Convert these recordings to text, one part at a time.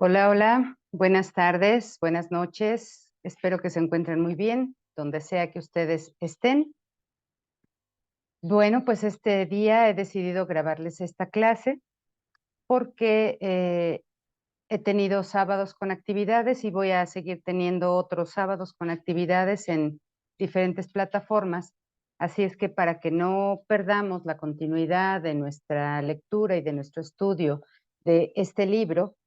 Hola, hola, buenas tardes, buenas noches. Espero que se encuentren muy bien, donde sea que ustedes estén. Bueno, pues este día he decidido grabarles esta clase porque he tenido sábados con actividades y voy a seguir teniendo otros sábados con actividades en diferentes plataformas. Así es que para que no perdamos la continuidad de nuestra lectura y de nuestro estudio de este libro,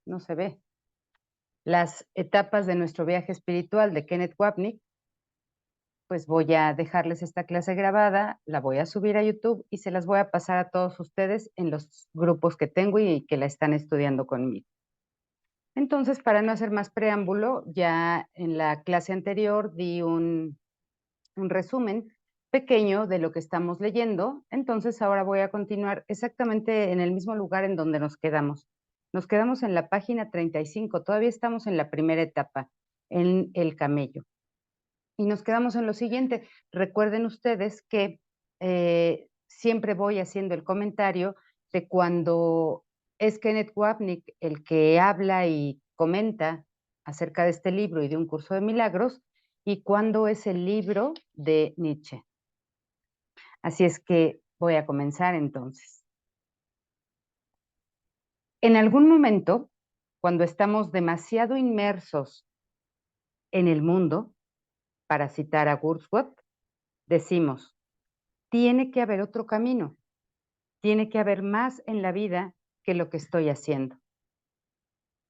no se ve. Las etapas de nuestro viaje espiritual de Kenneth Wapnick, pues voy a dejarles esta clase grabada, la voy a subir a YouTube y se las voy a pasar a todos ustedes en los grupos que tengo y que la están estudiando conmigo. Entonces, para no hacer más preámbulo, ya en la clase anterior di un resumen pequeño de lo que estamos leyendo, entonces ahora voy a continuar exactamente en el mismo lugar en donde nos quedamos. Nos quedamos en la página 35, todavía estamos en la primera etapa, en el camello. Y nos quedamos en lo siguiente. Recuerden ustedes que siempre voy haciendo el comentario de cuando es Kenneth Wapnick el que habla y comenta acerca de este libro y de un curso de milagros, y cuando es el libro de Nietzsche. Así es que voy a comenzar entonces. En algún momento, cuando estamos demasiado inmersos en el mundo, para citar a Wordsworth, decimos, tiene que haber otro camino, tiene que haber más en la vida que lo que estoy haciendo.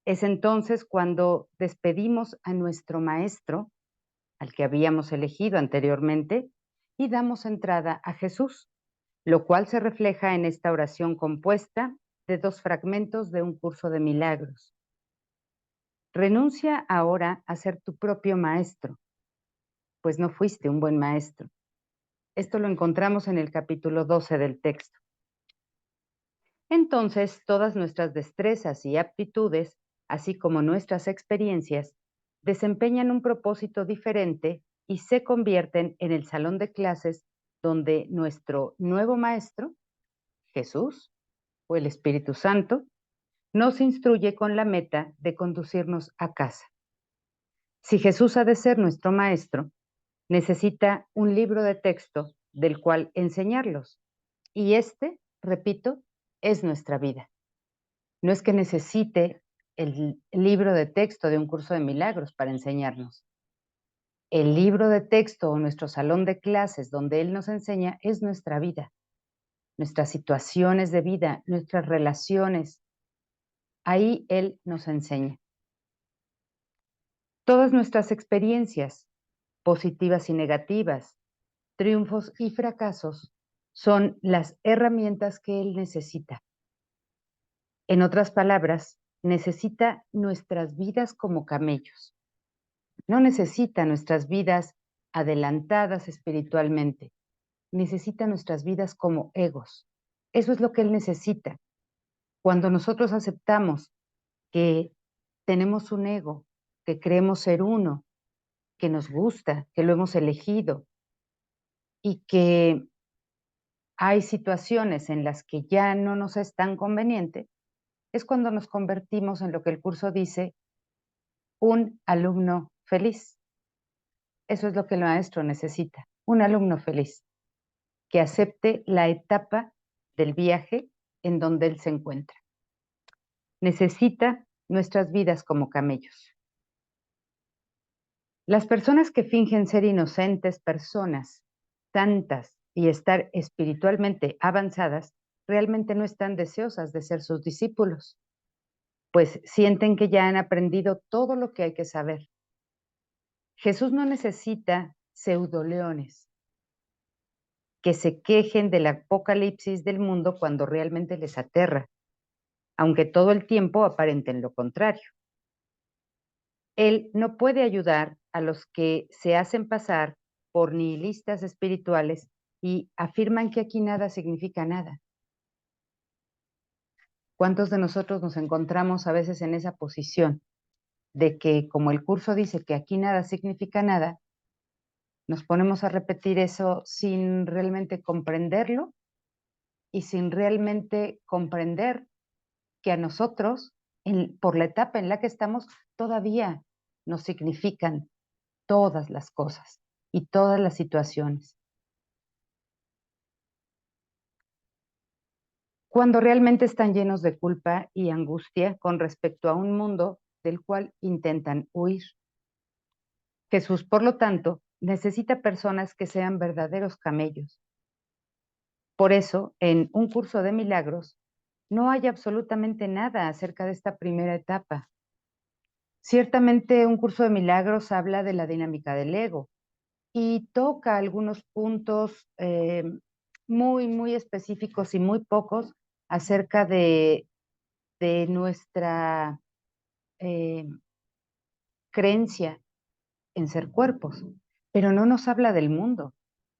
Es entonces cuando despedimos a nuestro maestro, al que habíamos elegido anteriormente, y damos entrada a Jesús, lo cual se refleja en esta oración compuesta de dos fragmentos de un curso de milagros. Renuncia ahora a ser tu propio maestro, pues no fuiste un buen maestro. Esto lo encontramos en el capítulo 12 del texto. Entonces, todas nuestras destrezas y aptitudes, así como nuestras experiencias, desempeñan un propósito diferente y se convierten en el salón de clases donde nuestro nuevo maestro, Jesús o el Espíritu Santo, nos instruye con la meta de conducirnos a casa. Si Jesús ha de ser nuestro maestro, necesita un libro de texto del cual enseñarlos. Y este, repito, es nuestra vida. No es que necesite el libro de texto de un curso de milagros para enseñarnos. El libro de texto o nuestro salón de clases donde Él nos enseña es nuestra vida, nuestras situaciones de vida, nuestras relaciones. Ahí Él nos enseña. Todas nuestras experiencias, positivas y negativas, triunfos y fracasos, son las herramientas que Él necesita. En otras palabras, necesita nuestras vidas como camellos. No necesita nuestras vidas adelantadas espiritualmente. Necesita nuestras vidas como egos. Eso es lo que Él necesita. Cuando nosotros aceptamos que tenemos un ego, que creemos ser uno, que nos gusta, que lo hemos elegido y que hay situaciones en las que ya no nos es tan conveniente, es cuando nos convertimos en lo que el curso dice, un alumno feliz. Eso es lo que el maestro necesita, un alumno feliz, que acepte la etapa del viaje en donde él se encuentra. Necesita nuestras vidas como camellos. Las personas que fingen ser inocentes personas, santas y estar espiritualmente avanzadas, realmente no están deseosas de ser sus discípulos, pues sienten que ya han aprendido todo lo que hay que saber. Jesús no necesita pseudoleones que se quejen del apocalipsis del mundo cuando realmente les aterra, aunque todo el tiempo aparenten lo contrario. Él no puede ayudar a los que se hacen pasar por nihilistas espirituales y afirman que aquí nada significa nada. ¿Cuántos de nosotros nos encontramos a veces en esa posición de que, como el curso dice que aquí nada significa nada, nos ponemos a repetir eso sin realmente comprenderlo y sin realmente comprender que a nosotros, por la etapa en la que estamos, todavía nos significan todas las cosas y todas las situaciones. Cuando realmente están llenos de culpa y angustia con respecto a un mundo del cual intentan huir. Jesús, por lo tanto, necesita personas que sean verdaderos camellos. Por eso, en un curso de milagros, no hay absolutamente nada acerca de esta primera etapa. Ciertamente, un curso de milagros habla de la dinámica del ego y toca algunos puntos muy específicos y muy pocos acerca de nuestra eh, creencia en ser cuerpos, pero no nos habla del mundo,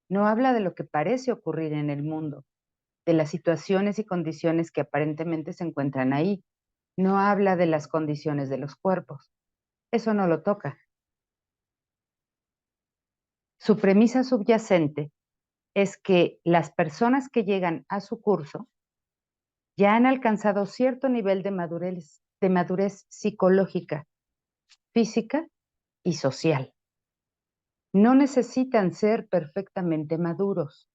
no habla de lo que parece ocurrir en el mundo, de las situaciones y condiciones que aparentemente se encuentran ahí, no habla de las condiciones de los cuerpos, eso no lo toca. Su premisa subyacente es que las personas que llegan a su curso ya han alcanzado cierto nivel de madurez psicológica, física y social. No necesitan ser perfectamente maduros.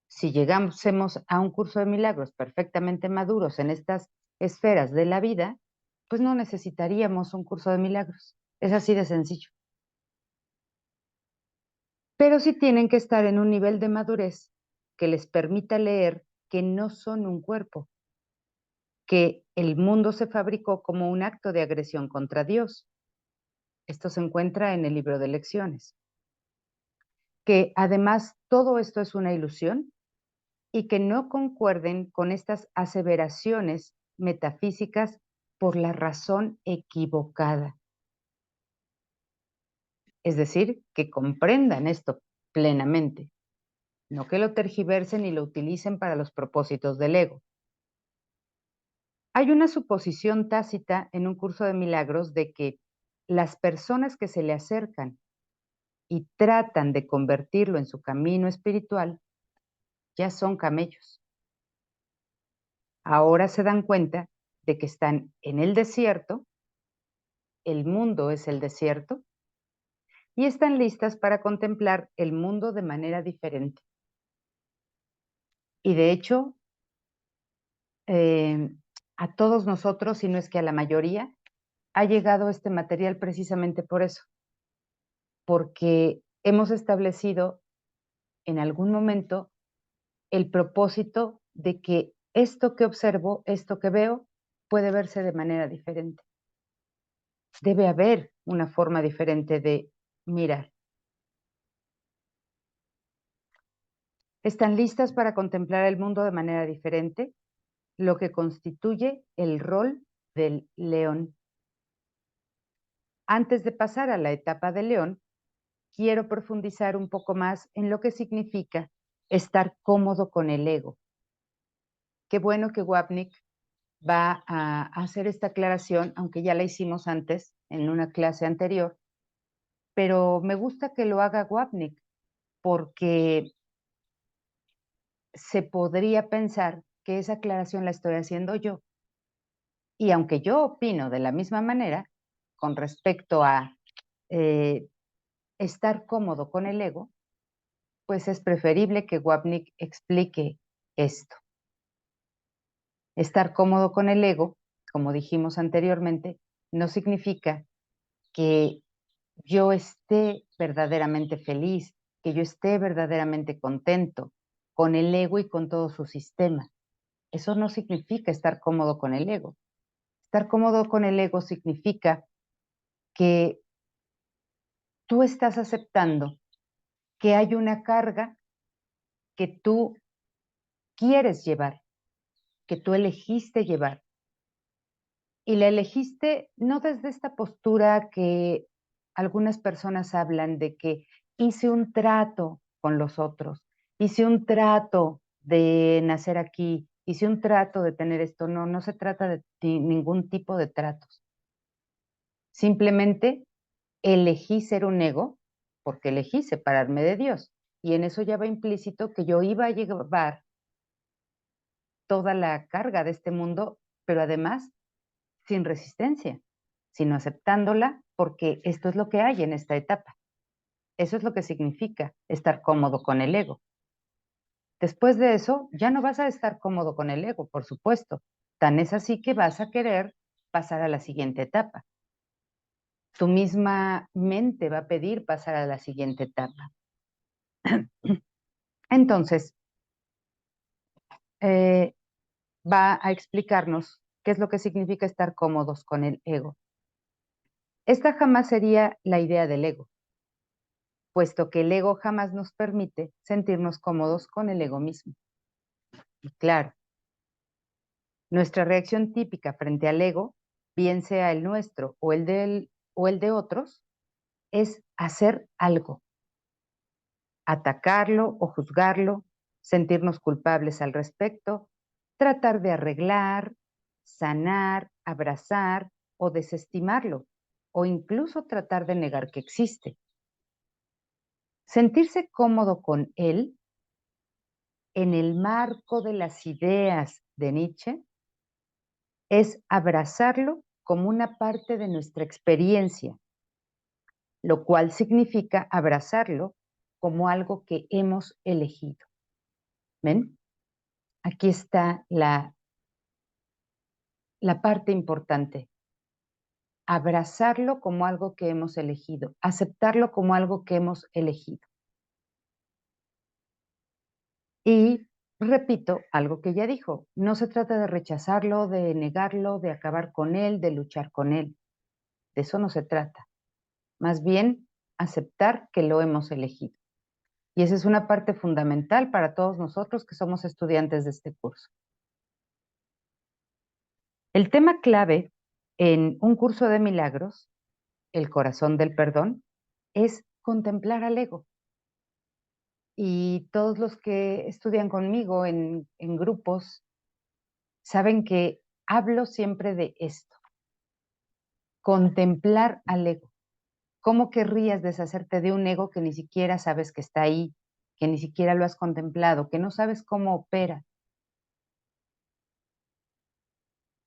Si llegásemos a un curso de milagros perfectamente maduros en estas esferas de la vida, pues no necesitaríamos un curso de milagros. Es así de sencillo. Pero sí tienen que estar en un nivel de madurez que les permita leer que no son un cuerpo, que el mundo se fabricó como un acto de agresión contra Dios. Esto se encuentra en el libro de lecciones. Que además todo esto es una ilusión y que no concuerden con estas aseveraciones metafísicas por la razón equivocada. Es decir, que comprendan esto plenamente, no que lo tergiversen y lo utilicen para los propósitos del ego. Hay una suposición tácita en un curso de milagros de que las personas que se le acercan y tratan de convertirlo en su camino espiritual ya son camellos. Ahora se dan cuenta de que están en el desierto, el mundo es el desierto, y están listas para contemplar el mundo de manera diferente. Y de hecho, a todos nosotros, si no es que a la mayoría, ha llegado este material precisamente por eso, porque hemos establecido en algún momento el propósito de que esto que observo, esto que veo, puede verse de manera diferente. Debe haber una forma diferente de mirar. Están listas para contemplar el mundo de manera diferente, lo que constituye el rol del león. Antes de pasar a la etapa del león, quiero profundizar un poco más en lo que significa estar cómodo con el ego. Qué bueno que Wapnick va a hacer esta aclaración, aunque ya la hicimos antes en una clase anterior, pero me gusta que lo haga Wapnick porque se podría pensar que esa aclaración la estoy haciendo yo. Y aunque yo opino de la misma manera con respecto a estar cómodo con el ego, pues es preferible que Wapnick explique esto. Estar cómodo con el ego, como dijimos anteriormente, no significa que yo esté verdaderamente feliz, que yo esté verdaderamente contento con el ego y con todo su sistema. Eso no significa estar cómodo con el ego. Estar cómodo con el ego significa que tú estás aceptando que hay una carga que tú quieres llevar, que tú elegiste llevar. Y la elegiste no desde esta postura que algunas personas hablan de que hice un trato con los otros, hice un trato de nacer aquí, hice un trato de tener esto. No, no se trata de ningún tipo de tratos. Simplemente elegí ser un ego porque elegí separarme de Dios. Y en eso ya va implícito que yo iba a llevar toda la carga de este mundo pero además sin resistencia, sino aceptándola porque esto es lo que hay en esta etapa. Eso es lo que significa estar cómodo con el ego. Después de eso, ya no vas a estar cómodo con el ego, por supuesto. Tan es así que vas a querer pasar a la siguiente etapa. Tu misma mente va a pedir pasar a la siguiente etapa. Entonces, va a explicarnos qué es lo que significa estar cómodos con el ego. Esta jamás sería la idea del ego, puesto que el ego jamás nos permite sentirnos cómodos con el ego mismo. Y claro, nuestra reacción típica frente al ego, bien sea el nuestro o el de otros, es hacer algo, atacarlo o juzgarlo, sentirnos culpables al respecto, tratar de arreglar, sanar, abrazar o desestimarlo, o incluso tratar de negar que existe. Sentirse cómodo con él en el marco de las ideas de Nietzsche es abrazarlo como una parte de nuestra experiencia, lo cual significa abrazarlo como algo que hemos elegido. ¿Ven? Aquí está la parte importante. Abrazarlo como algo que hemos elegido, aceptarlo como algo que hemos elegido. Y repito algo que ya dijo, no se trata de rechazarlo, de negarlo, de acabar con él, de luchar con él. De eso no se trata. Más bien, aceptar que lo hemos elegido. Y esa es una parte fundamental para todos nosotros que somos estudiantes de este curso. El tema clave en un curso de milagros, el corazón del perdón, es contemplar al ego. Y todos los que estudian conmigo en grupos saben que hablo siempre de esto, contemplar al ego. ¿Cómo querrías deshacerte de un ego que ni siquiera sabes que está ahí, que ni siquiera lo has contemplado, que no sabes cómo opera?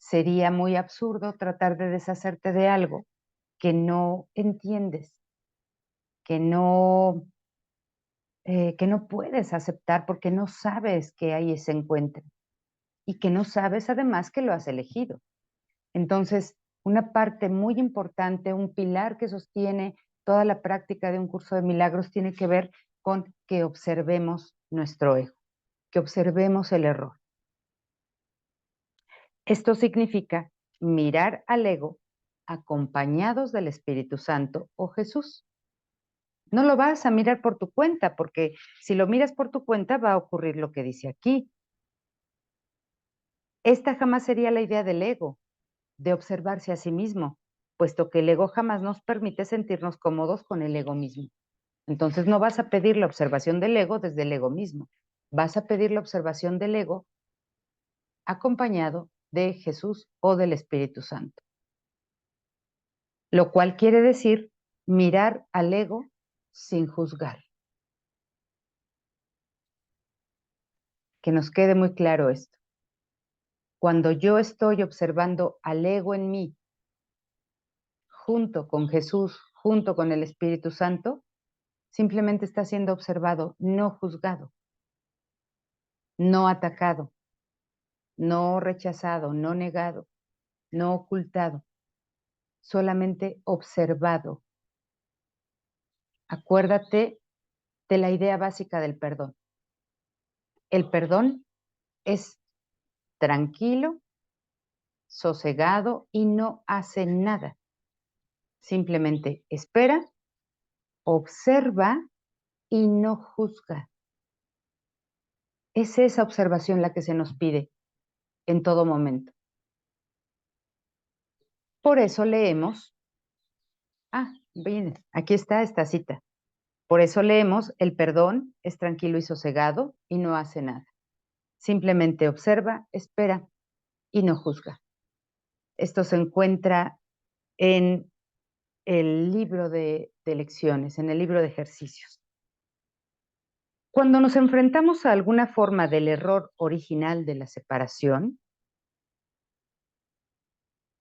Sería muy absurdo tratar de deshacerte de algo que no entiendes, que no puedes aceptar porque no sabes que ahí se encuentra y que no sabes además que lo has elegido. Entonces, una parte muy importante, un pilar que sostiene toda la práctica de un curso de milagros tiene que ver con que observemos nuestro ego, que observemos el error. Esto significa mirar al ego acompañados del Espíritu Santo o Jesús. No lo vas a mirar por tu cuenta, porque si lo miras por tu cuenta va a ocurrir lo que dice aquí. Esta jamás sería la idea del ego, de observarse a sí mismo, puesto que el ego jamás nos permite sentirnos cómodos con el ego mismo. Entonces no vas a pedir la observación del ego desde el ego mismo, vas a pedir la observación del ego acompañado de Jesús o del Espíritu Santo. Lo cual quiere decir mirar al ego sin juzgar. Que nos quede muy claro esto. Cuando yo estoy observando al ego en mí, junto con Jesús, junto con el Espíritu Santo, simplemente está siendo observado, no juzgado, no atacado, no rechazado, no negado, no ocultado, solamente observado. Acuérdate de la idea básica del perdón. El perdón es tranquilo, sosegado y no hace nada. Simplemente espera, observa y no juzga. Es esa observación la que se nos pide en todo momento. Por eso leemos, bien, aquí está esta cita. Por eso leemos, el perdón es tranquilo y sosegado y no hace nada. Simplemente observa, espera y no juzga. Esto se encuentra en el libro de lecciones, en el libro de ejercicios. Cuando nos enfrentamos a alguna forma del error original de la separación,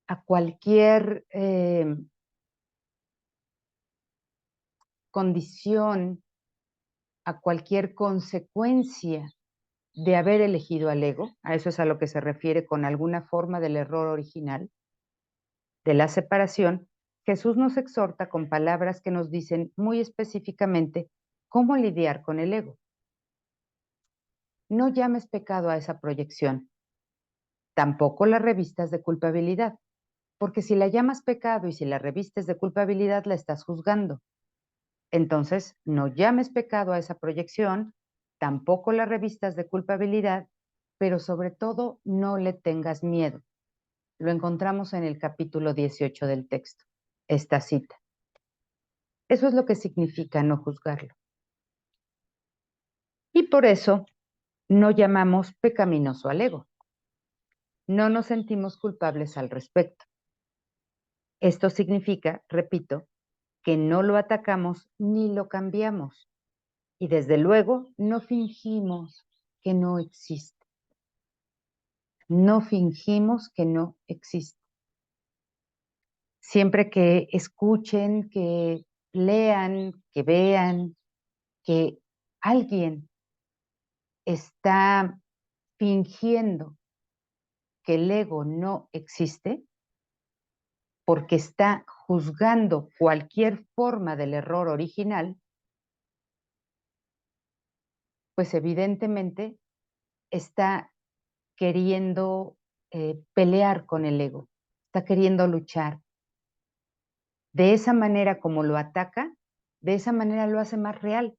a cualquier condición, a cualquier consecuencia de haber elegido al ego, a eso es a lo que se refiere con alguna forma del error original, de la separación, Jesús nos exhorta con palabras que nos dicen muy específicamente cómo lidiar con el ego. No llames pecado a esa proyección, tampoco la revistas de culpabilidad, porque si la llamas pecado y si la revistes de culpabilidad, la estás juzgando. Entonces, no llames pecado a esa proyección, tampoco la revistas de culpabilidad, pero sobre todo no le tengas miedo. Lo encontramos en el capítulo 18 del texto, esta cita. Eso es lo que significa no juzgarlo. Y por eso no llamamos pecaminoso al ego. No nos sentimos culpables al respecto. Esto significa, repito, que no lo atacamos ni lo cambiamos. Y desde luego no fingimos que no existe. No fingimos que no existe. Siempre que escuchen, que lean, que vean que alguien está fingiendo que el ego no existe, porque está juzgando cualquier forma del error original, pues evidentemente está queriendo pelear con el ego, está queriendo luchar. De esa manera como lo ataca, de esa manera lo hace más real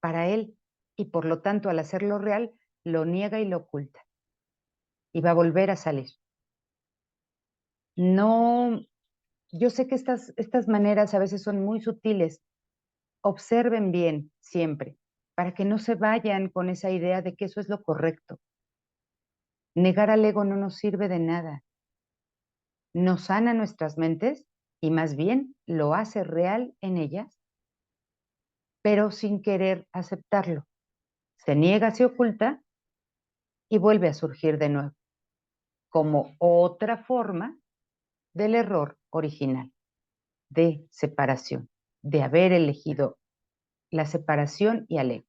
para él y por lo tanto al hacerlo real lo niega y lo oculta y va a volver a salir. No, yo sé que estas maneras a veces son muy sutiles. Observen bien siempre para que no se vayan con esa idea de que eso es lo correcto. Negar al ego no nos sirve de nada. No sana nuestras mentes y más bien lo hace real en ellas, pero sin querer aceptarlo. Se niega, se oculta y vuelve a surgir de nuevo, como otra forma del error original, de separación, de haber elegido la separación y al ego.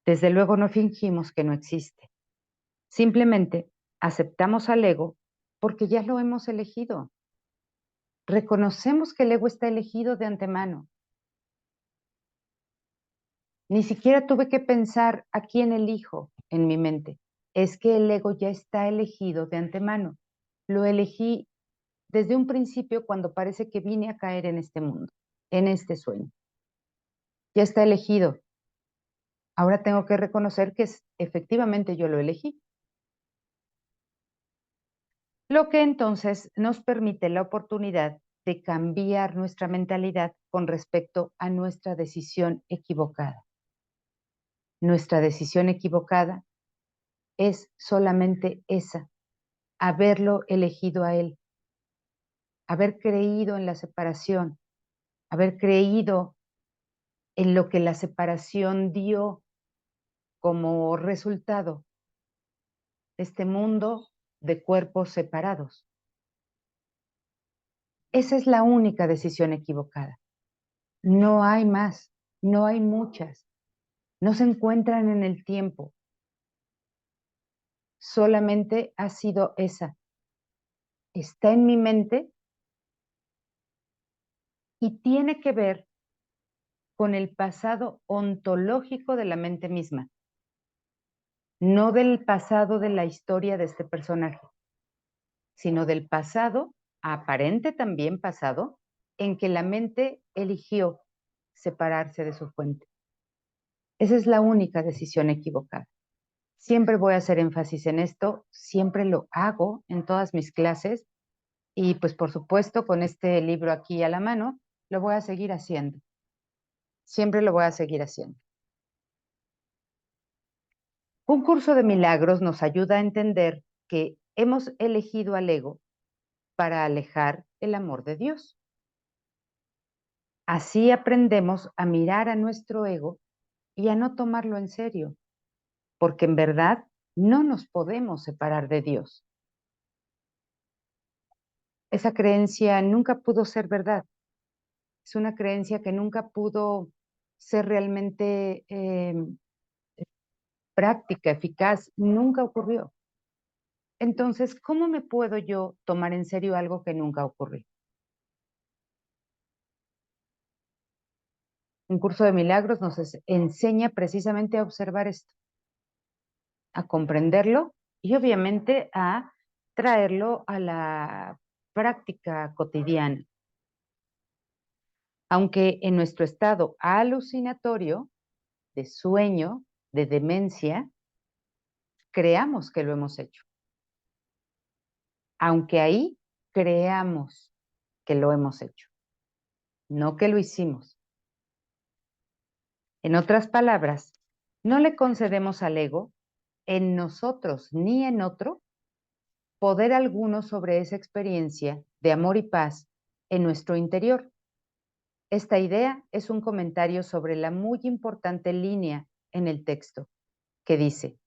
Desde luego no fingimos que no existe. Simplemente aceptamos al ego porque ya lo hemos elegido. Reconocemos que el ego está elegido de antemano. Ni siquiera tuve que pensar a quién elijo en mi mente. Es que el ego ya está elegido de antemano. Lo elegí desde un principio cuando parece que vine a caer en este mundo, en este sueño. Ya está elegido. Ahora tengo que reconocer que efectivamente yo lo elegí. Lo que entonces nos permite la oportunidad de cambiar nuestra mentalidad con respecto a nuestra decisión equivocada. Nuestra decisión equivocada es solamente esa, haberlo elegido a él, haber creído en la separación, haber creído en lo que la separación dio como resultado de este mundo de cuerpos separados. Esa es la única decisión equivocada. No hay más, no hay muchas. No se encuentran en el tiempo. Solamente ha sido esa. Está en mi mente y tiene que ver con el pasado ontológico de la mente misma, no del pasado de la historia de este personaje, sino del pasado, aparente también pasado, en que la mente eligió separarse de su fuente. Esa es la única decisión equivocada. Siempre voy a hacer énfasis en esto, siempre lo hago en todas mis clases y pues por supuesto con este libro aquí a la mano lo voy a seguir haciendo. Siempre lo voy a seguir haciendo. Un curso de milagros nos ayuda a entender que hemos elegido al ego para alejar el amor de Dios. Así aprendemos a mirar a nuestro ego y a no tomarlo en serio, porque en verdad No nos podemos separar de Dios. Esa creencia nunca pudo ser verdad. Es una creencia que nunca pudo ser realmente práctica, eficaz, nunca ocurrió. Entonces, ¿cómo me puedo yo tomar en serio algo que nunca ocurrió? Un curso de milagros nos enseña precisamente a observar esto, a comprenderlo y obviamente a traerlo a la práctica cotidiana. Aunque en nuestro estado alucinatorio, de sueño, de demencia, creamos que lo hemos hecho. Aunque ahí creamos que lo hemos hecho, no que lo hicimos. En otras palabras, no le concedemos al ego, en nosotros ni en otro, poder alguno sobre esa experiencia de amor y paz en nuestro interior. Esta idea es un comentario sobre la muy importante línea en el texto, que dice: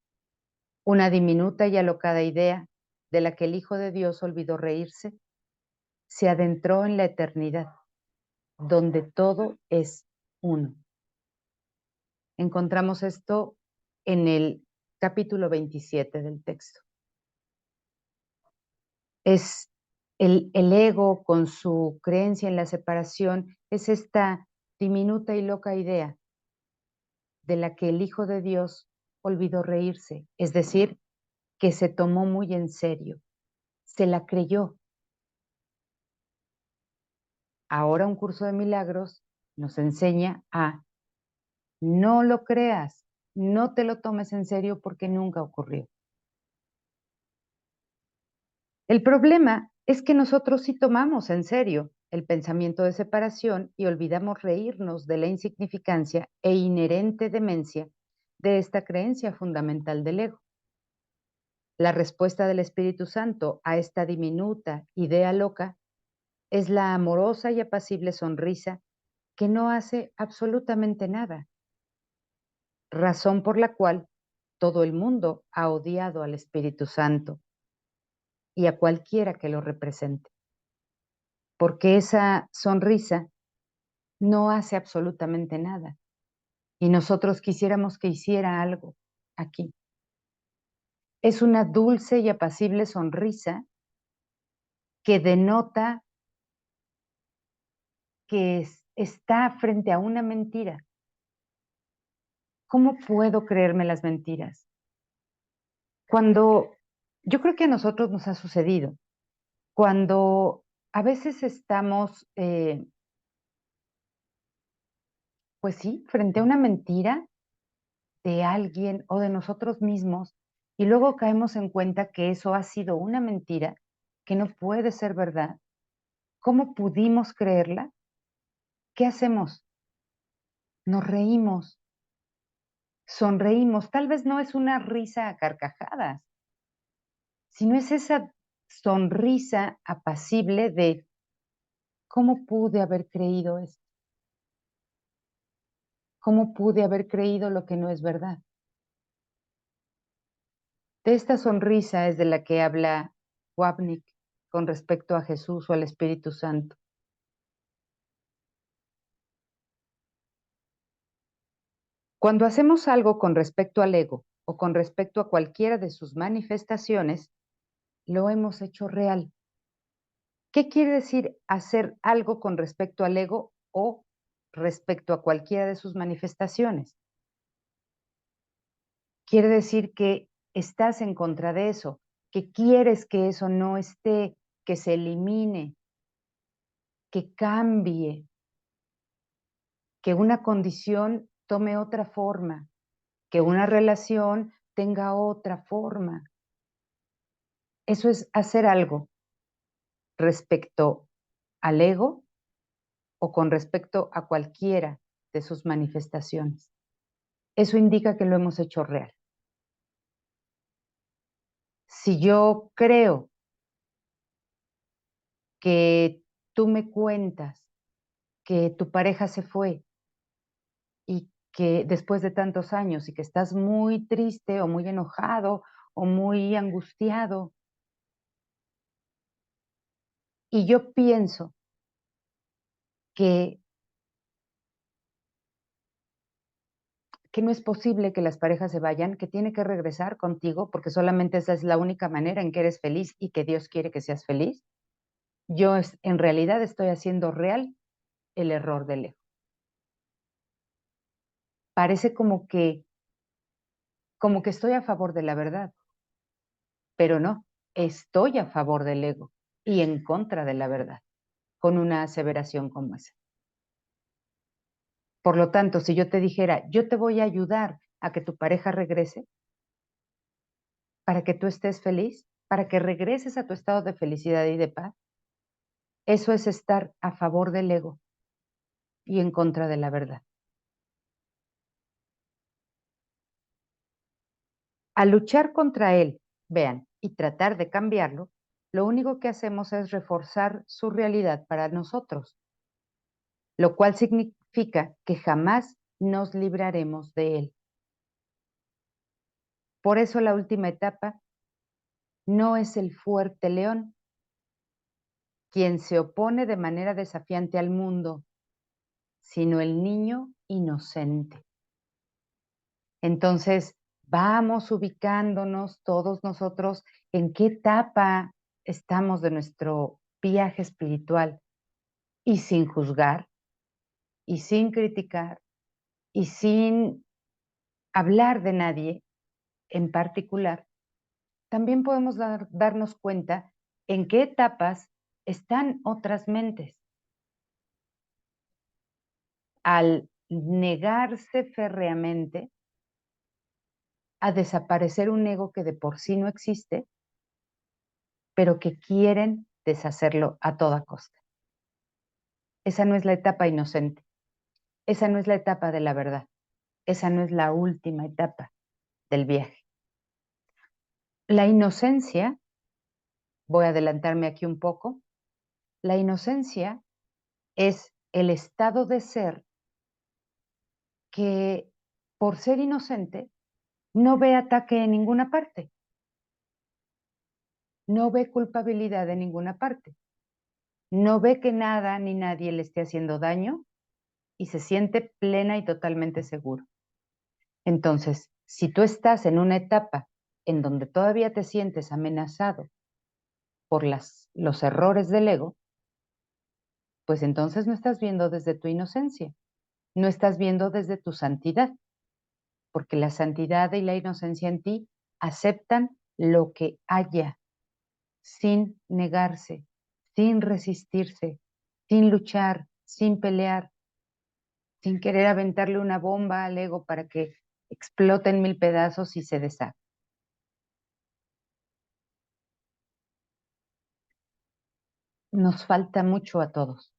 una diminuta y alocada idea de la que el Hijo de Dios olvidó reírse, se adentró en la eternidad, donde todo es uno. Encontramos esto en el capítulo 27 del texto. Es el ego con su creencia en la separación, es esta diminuta y loca idea de la que el Hijo de Dios olvidó reírse, es decir, que se tomó muy en serio, se la creyó. Ahora un curso de milagros nos enseña a no lo creas, no te lo tomes en serio porque nunca ocurrió. El problema es que nosotros sí tomamos en serio el pensamiento de separación y olvidamos reírnos de la insignificancia e inherente demencia de esta creencia fundamental del ego. La respuesta del Espíritu Santo a esta diminuta idea loca es la amorosa y apacible sonrisa que no hace absolutamente nada, razón por la cual todo el mundo ha odiado al Espíritu Santo y a cualquiera que lo represente, porque esa sonrisa no hace absolutamente nada y nosotros quisiéramos que hiciera algo aquí. Es una dulce y apacible sonrisa que denota que está frente a una mentira. ¿Cómo puedo creerme las mentiras? Cuando yo creo que a nosotros nos ha sucedido, cuando a veces estamos, pues sí, frente a una mentira de alguien o de nosotros mismos, y luego caemos en cuenta que eso ha sido una mentira, que no puede ser verdad. ¿Cómo pudimos creerla? ¿Qué hacemos? Nos reímos, sonreímos. Tal vez no es una risa a carcajadas, sino es esa sonrisa apacible de ¿cómo pude haber creído esto? ¿Cómo pude haber creído lo que no es verdad? De esta sonrisa es de la que habla Wapnick con respecto a Jesús o al Espíritu Santo. Cuando hacemos algo con respecto al ego o con respecto a cualquiera de sus manifestaciones, lo hemos hecho real. ¿Qué quiere decir hacer algo con respecto al ego o respecto a cualquiera de sus manifestaciones? Quiere decir que estás en contra de eso, que quieres que eso no esté, que se elimine, que cambie, que una condición tome otra forma, que una relación tenga otra forma. Eso es hacer algo respecto al ego o con respecto a cualquiera de sus manifestaciones. Eso indica que lo hemos hecho real. Si yo creo que tú me cuentas que tu pareja se fue y que después de tantos años y que estás muy triste o muy enojado o muy angustiado. Y yo pienso que no es posible que las parejas se vayan, que tiene que regresar contigo, porque solamente esa es la única manera en que eres feliz y que Dios quiere que seas feliz. En realidad estoy haciendo real el error del ego. Parece como que estoy a favor de la verdad, pero no, estoy a favor del ego y en contra de la verdad, con una aseveración como esa. Por lo tanto, si yo te dijera, yo te voy a ayudar a que tu pareja regrese, para que tú estés feliz, para que regreses a tu estado de felicidad y de paz, eso es estar a favor del ego y en contra de la verdad. Al luchar contra él, vean, y tratar de cambiarlo, lo único que hacemos es reforzar su realidad para nosotros, lo cual significa que jamás nos libraremos de él. Por eso la última etapa no es el fuerte león, quien se opone de manera desafiante al mundo, sino el niño inocente. Entonces, vamos ubicándonos todos nosotros en qué etapa estamos de nuestro viaje espiritual y sin juzgar y sin criticar y sin hablar de nadie en particular, también podemos darnos cuenta en qué etapas están otras mentes. Al negarse férreamente a desaparecer un ego que de por sí no existe, pero que quieren deshacerlo a toda costa. Esa no es la etapa inocente, esa no es la etapa de la verdad, esa no es la última etapa del viaje. La inocencia, voy a adelantarme aquí un poco, la inocencia es el estado de ser que por ser inocente no ve ataque en ninguna parte, no ve culpabilidad en ninguna parte, no ve que nada ni nadie le esté haciendo daño y se siente plena y totalmente seguro. Entonces, si tú estás en una etapa en donde todavía te sientes amenazado por los errores del ego, pues entonces no estás viendo desde tu inocencia, no estás viendo desde tu santidad, porque la santidad y la inocencia en ti aceptan lo que haya, sin negarse, sin resistirse, sin luchar, sin pelear, sin querer aventarle una bomba al ego para que explote en mil pedazos y se deshaga. Nos falta mucho a todos,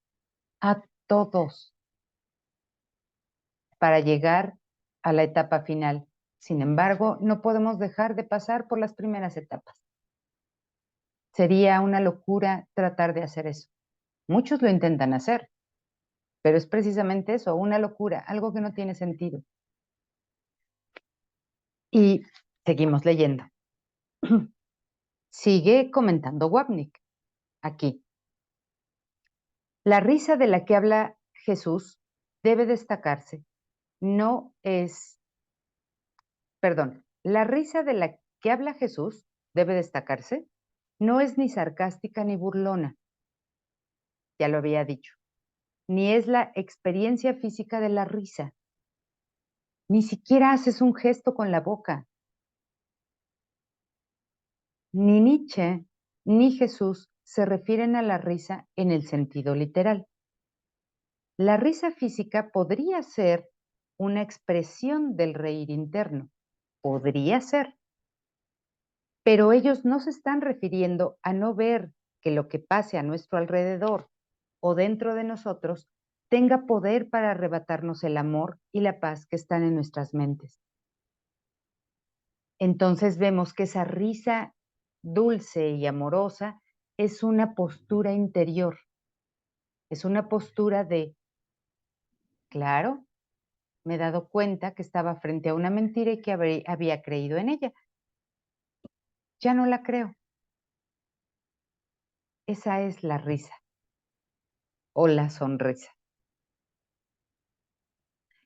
para llegar a la etapa final. Sin embargo, no podemos dejar de pasar por las primeras etapas. Sería una locura tratar de hacer eso. Muchos lo intentan hacer, pero es precisamente eso, una locura, algo que no tiene sentido. Y seguimos leyendo. Sigue comentando Wapnick aquí. La risa de la que habla Jesús debe destacarse. No es, perdón, la risa de la que habla Jesús debe destacarse. No es ni sarcástica ni burlona, ya lo había dicho, ni es la experiencia física de la risa. Ni siquiera haces un gesto con la boca. Ni Nietzsche ni Jesús se refieren a la risa en el sentido literal. La risa física podría ser una expresión del reír interno, podría ser, pero ellos no se están refiriendo a no ver que lo que pase a nuestro alrededor o dentro de nosotros tenga poder para arrebatarnos el amor y la paz que están en nuestras mentes. Entonces vemos que esa risa dulce y amorosa es una postura interior, es una postura de, claro, me he dado cuenta que estaba frente a una mentira y que había creído en ella. ya no la creo. Esa es la risa o la sonrisa.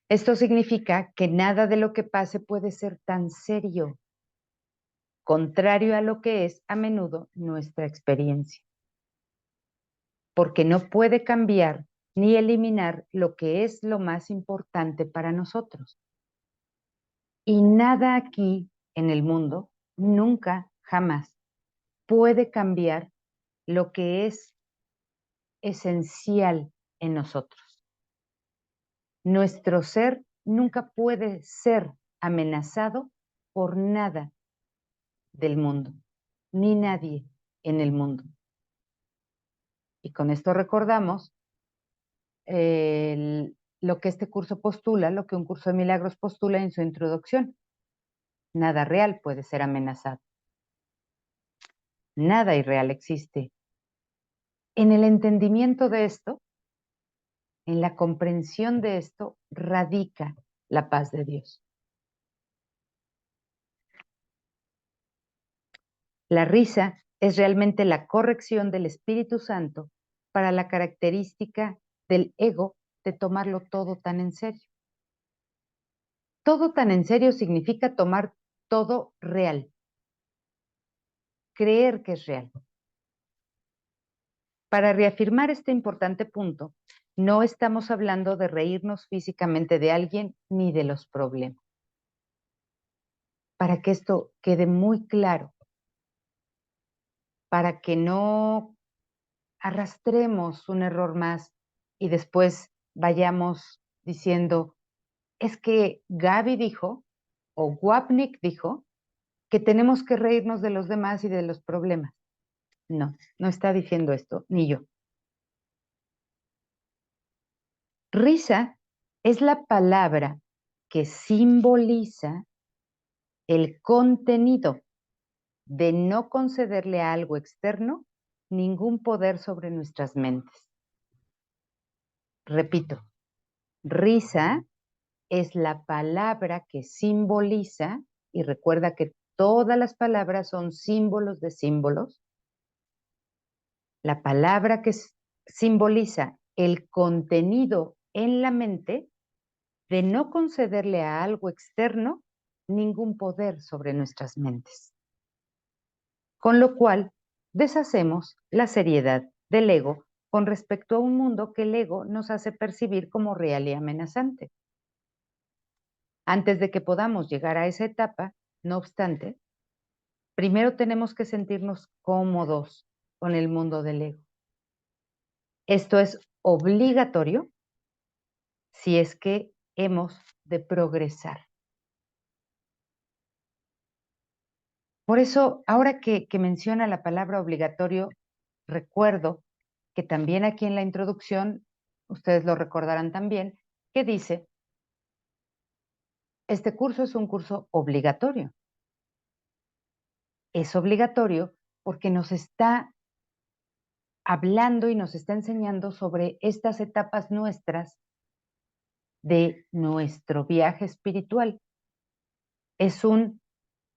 Esto significa que nada de lo que pase puede ser tan serio, contrario a lo que es a menudo nuestra experiencia, porque no puede cambiar ni eliminar lo que es lo más importante para nosotros. Y nada aquí en el mundo, nunca, jamás, puede cambiar lo que es esencial en nosotros. Nuestro ser nunca puede ser amenazado por nada del mundo, ni nadie en el mundo. Y con esto recordamos lo que este curso postula, lo que un curso de milagros postula en su introducción. Nada real puede ser amenazado. Nada irreal existe. En el entendimiento de esto, en la comprensión de esto, radica la paz de Dios. La risa es realmente la corrección del Espíritu Santo para la característica del ego de tomarlo todo tan en serio. Todo tan en serio significa tomar todo real, creer que es real. Para reafirmar este importante punto, no estamos hablando de reírnos físicamente de alguien ni de los problemas. Para que esto quede muy claro, para que no arrastremos un error más y después vayamos diciendo, es que Gaby dijo, o Wapnick dijo, que tenemos que reírnos de los demás y de los problemas. No, no está diciendo esto, ni yo. Risa es la palabra que simboliza el contenido de no concederle a algo externo ningún poder sobre nuestras mentes. Repito, risa es la palabra que simboliza, y recuerda que todas las palabras son símbolos de símbolos, la palabra que simboliza el contenido en la mente de no concederle a algo externo ningún poder sobre nuestras mentes. Con lo cual, deshacemos la seriedad del ego con respecto a un mundo que el ego nos hace percibir como real y amenazante. Antes de que podamos llegar a esa etapa, no obstante, primero tenemos que sentirnos cómodos con el mundo del ego. Esto es obligatorio si es que hemos de progresar. Por eso, ahora que menciona la palabra obligatorio, recuerdo que también aquí en la introducción, ustedes lo recordarán también, que dice, este curso es un curso obligatorio. Es obligatorio porque nos está hablando y nos está enseñando sobre estas etapas nuestras de nuestro viaje espiritual. Es un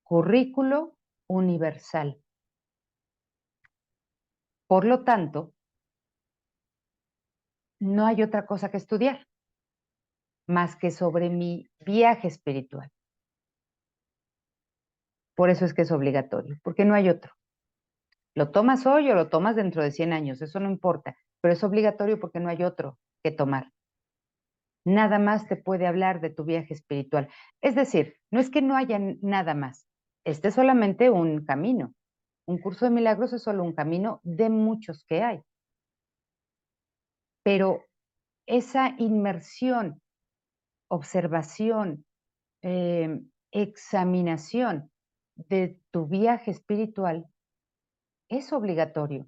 currículo universal. Por lo tanto, no hay otra cosa que estudiar más que sobre mi viaje espiritual. Por eso es que es obligatorio, porque no hay otro. Lo tomas hoy o lo tomas dentro de 100 años, eso no importa, pero es obligatorio porque no hay otro que tomar. Nada más te puede hablar de tu viaje espiritual. Es decir, no es que no haya nada más. Este es solamente un camino. Un curso de milagros es solo un camino de muchos que hay. Pero esa inmersión, observación, examinación de tu viaje espiritual es obligatorio.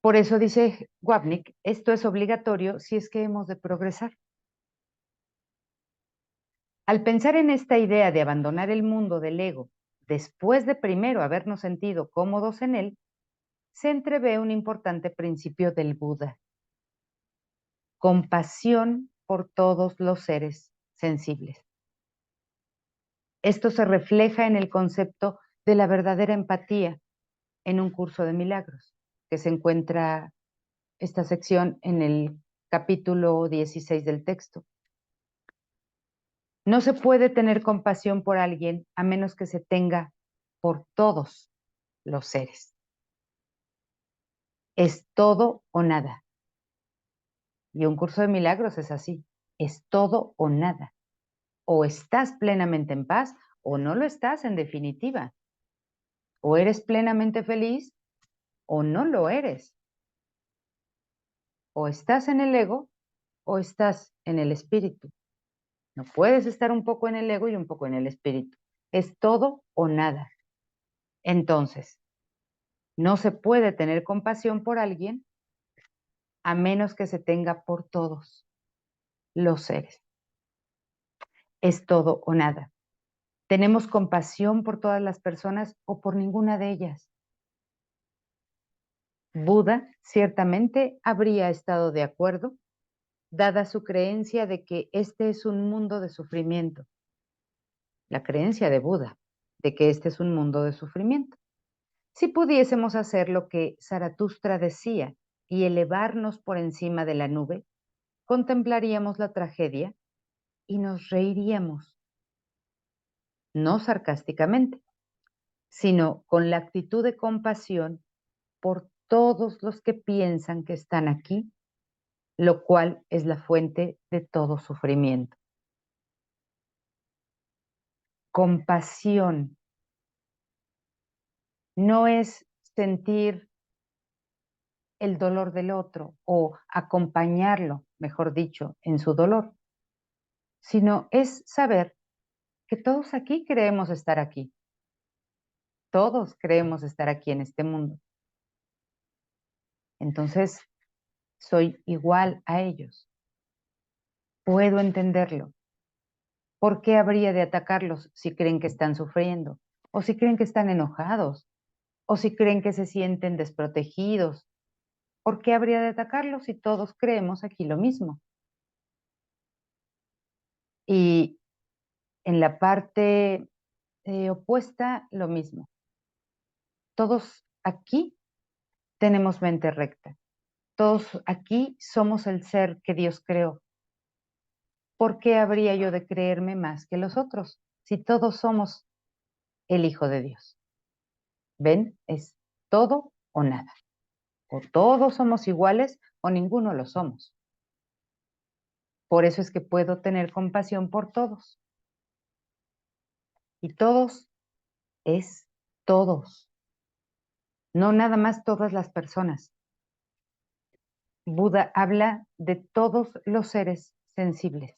Por eso dice Wapnick, esto es obligatorio si es que hemos de progresar. Al pensar en esta idea de abandonar el mundo del ego, después de primero habernos sentido cómodos en él, se entrevé un importante principio del Buda: compasión por todos los seres sensibles. Esto se refleja en el concepto de la verdadera empatía en un curso de milagros, que se encuentra esta sección en el capítulo 16 del texto. No se puede tener compasión por alguien a menos que se tenga por todos los seres. Es todo o nada. Y un curso de milagros es así. Es todo o nada. O estás plenamente en paz o no lo estás en definitiva. O eres plenamente feliz o no lo eres. O estás en el ego o estás en el espíritu. No puedes estar un poco en el ego y un poco en el espíritu. Es todo o nada. Entonces, no se puede tener compasión por alguien a menos que se tenga por todos los seres. Es todo o nada. ¿Tenemos compasión por todas las personas o por ninguna de ellas? Buda ciertamente habría estado de acuerdo, dada su creencia de que este es un mundo de sufrimiento. La creencia de Buda, de que este es un mundo de sufrimiento. Si pudiésemos hacer lo que Zaratustra decía y elevarnos por encima de la nube, contemplaríamos la tragedia y nos reiríamos, no sarcásticamente, sino con la actitud de compasión por todos los que piensan que están aquí, lo cual es la fuente de todo sufrimiento. Compasión no es sentir el dolor del otro o acompañarlo, mejor dicho, en su dolor, sino es saber que todos aquí creemos estar aquí. Todos creemos estar aquí en este mundo. Entonces, soy igual a ellos. Puedo entenderlo. ¿Por qué habría de atacarlos si creen que están sufriendo? ¿O si creen que están enojados? ¿O si creen que se sienten desprotegidos? ¿Por qué habría de atacarlos si todos creemos aquí lo mismo? Y en la parte opuesta, lo mismo. Todos aquí tenemos mente recta. Todos aquí somos el ser que Dios creó. ¿Por qué habría yo de creerme más que los otros si todos somos el Hijo de Dios? ¿Ven? Es todo o nada. O todos somos iguales o ninguno lo somos. Por eso es que puedo tener compasión por todos. Y todos es todos, no nada más todas las personas. Buda habla de todos los seres sensibles.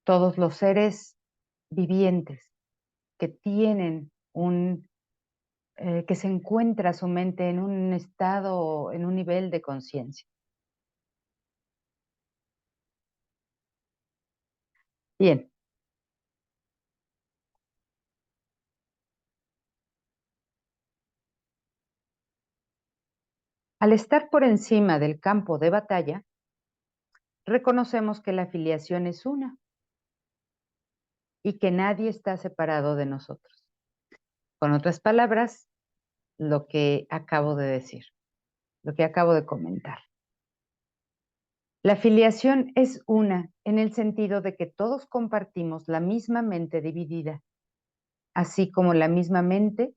Todos los seres vivientes que tienen que se encuentra su mente en un estado, en un nivel de conciencia. Bien. Al estar por encima del campo de batalla, reconocemos que la filiación es una y que nadie está separado de nosotros. Con otras palabras, lo que acabo de decir, lo que acabo de comentar. La filiación es una en el sentido de que todos compartimos la misma mente dividida, así como la misma mente,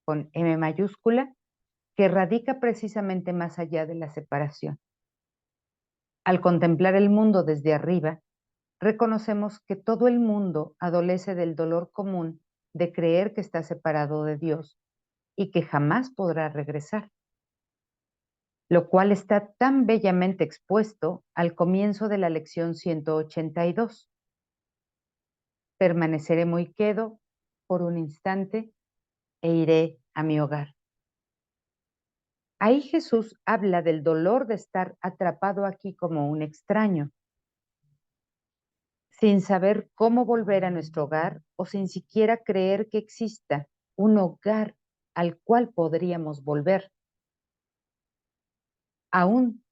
con M mayúscula, que radica precisamente más allá de la separación. Al contemplar el mundo desde arriba, reconocemos que todo el mundo adolece del dolor común de creer que está separado de Dios y que jamás podrá regresar, lo cual está tan bellamente expuesto al comienzo de la lección 182. Permaneceré muy quedo por un instante e iré a mi hogar. Ahí Jesús habla del dolor de estar atrapado aquí como un extraño, sin saber cómo volver a nuestro hogar o sin siquiera creer que exista un hogar al cual podríamos volver, aun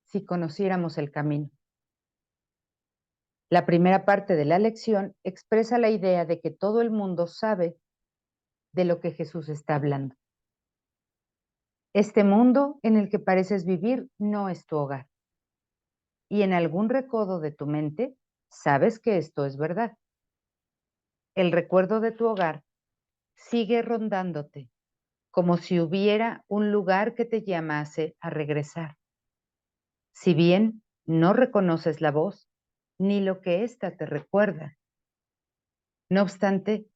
si conociéramos el camino. La primera parte de la lección expresa la idea de que todo el mundo sabe de lo que Jesús está hablando. Este mundo en el que pareces vivir no es tu hogar. Y en algún recodo de tu mente sabes que esto es verdad. El recuerdo de tu hogar sigue rondándote, como si hubiera un lugar que te llamase a regresar. Si bien no reconoces la voz, ni lo que ésta te recuerda. No obstante,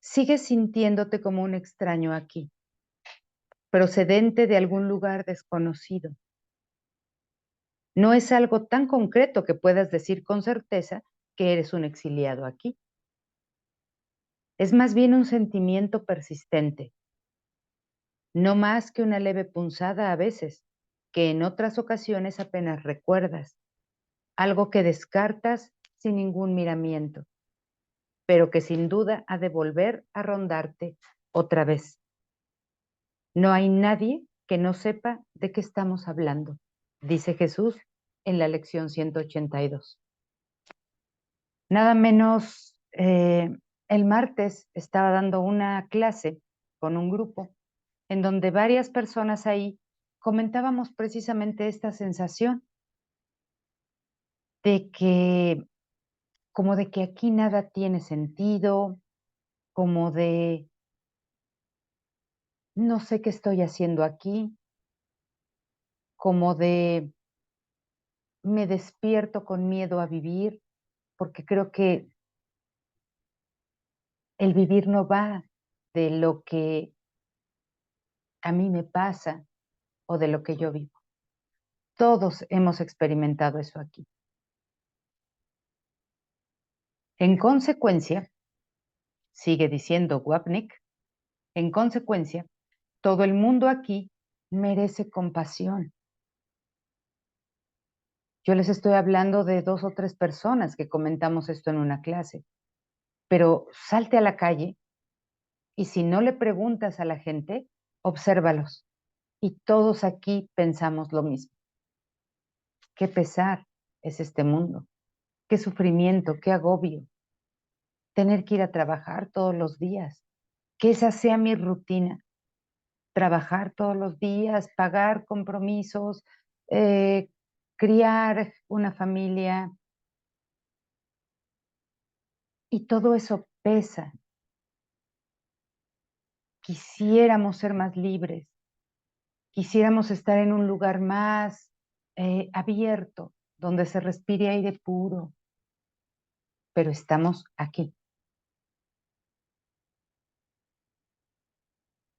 sigues sintiéndote como un extraño aquí, procedente de algún lugar desconocido. No es algo tan concreto que puedas decir con certeza que eres un exiliado aquí. Es más bien un sentimiento persistente, no más que una leve punzada a veces, que en otras ocasiones apenas recuerdas, algo que descartas sin ningún miramiento, pero que sin duda ha de volver a rondarte otra vez. No hay nadie que no sepa de qué estamos hablando, dice Jesús en la lección 182. Nada menos, el martes estaba dando una clase con un grupo en donde varias personas ahí comentábamos precisamente esta sensación de que, como de que aquí nada tiene sentido, como de no sé qué estoy haciendo aquí, como de me despierto con miedo a vivir, porque creo que el vivir no va de lo que a mí me pasa o de lo que yo vivo. Todos hemos experimentado eso aquí. En consecuencia, sigue diciendo Wapnick, en consecuencia, todo el mundo aquí merece compasión. Yo les estoy hablando de 2 o 3 personas que comentamos esto en una clase, pero salte a la calle y si no le preguntas a la gente, obsérvalos. Y todos aquí pensamos lo mismo. Qué pesar es este mundo, qué sufrimiento, qué agobio. Tener que ir a trabajar todos los días, que esa sea mi rutina. Trabajar todos los días, pagar compromisos, eh, criar una familia. Y todo eso pesa. Quisiéramos ser más libres, quisiéramos estar en un lugar más abierto, donde se respire aire puro, pero estamos aquí.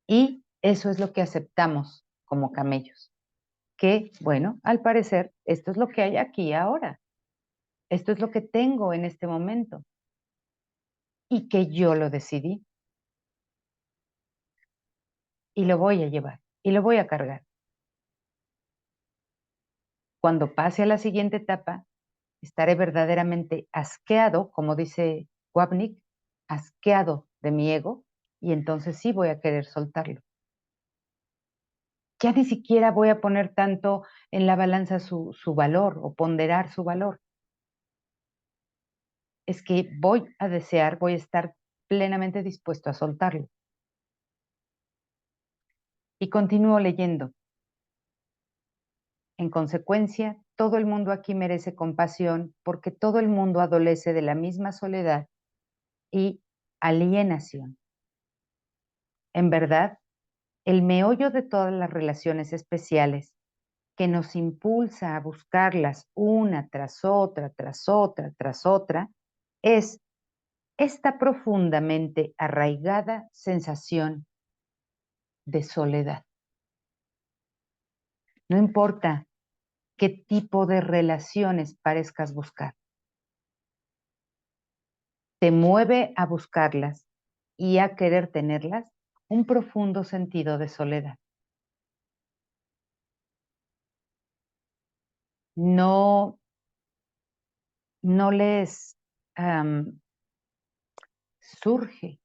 Y eso es lo que aceptamos como camellos. Que, bueno, al parecer, esto es lo que hay aquí ahora. Esto es lo que tengo en este momento. Y que yo lo decidí. Y lo voy a llevar. Y lo voy a cargar. Cuando pase a la siguiente etapa, estaré verdaderamente asqueado, como dice Wapnick, asqueado de mi ego, y entonces sí voy a querer soltarlo. Ya ni siquiera voy a poner tanto en la balanza su valor o ponderar su valor. Es que voy a desear, voy a estar plenamente dispuesto a soltarlo. Y continúo leyendo. En consecuencia, todo el mundo aquí merece compasión porque todo el mundo adolece de la misma soledad y alienación. En verdad, el meollo de todas las relaciones especiales que nos impulsa a buscarlas una tras otra, tras otra, tras otra, es esta profundamente arraigada sensación de soledad. No importa qué tipo de relaciones parezcas buscar, te mueve a buscarlas y a querer tenerlas un profundo sentido de soledad. No, no les surge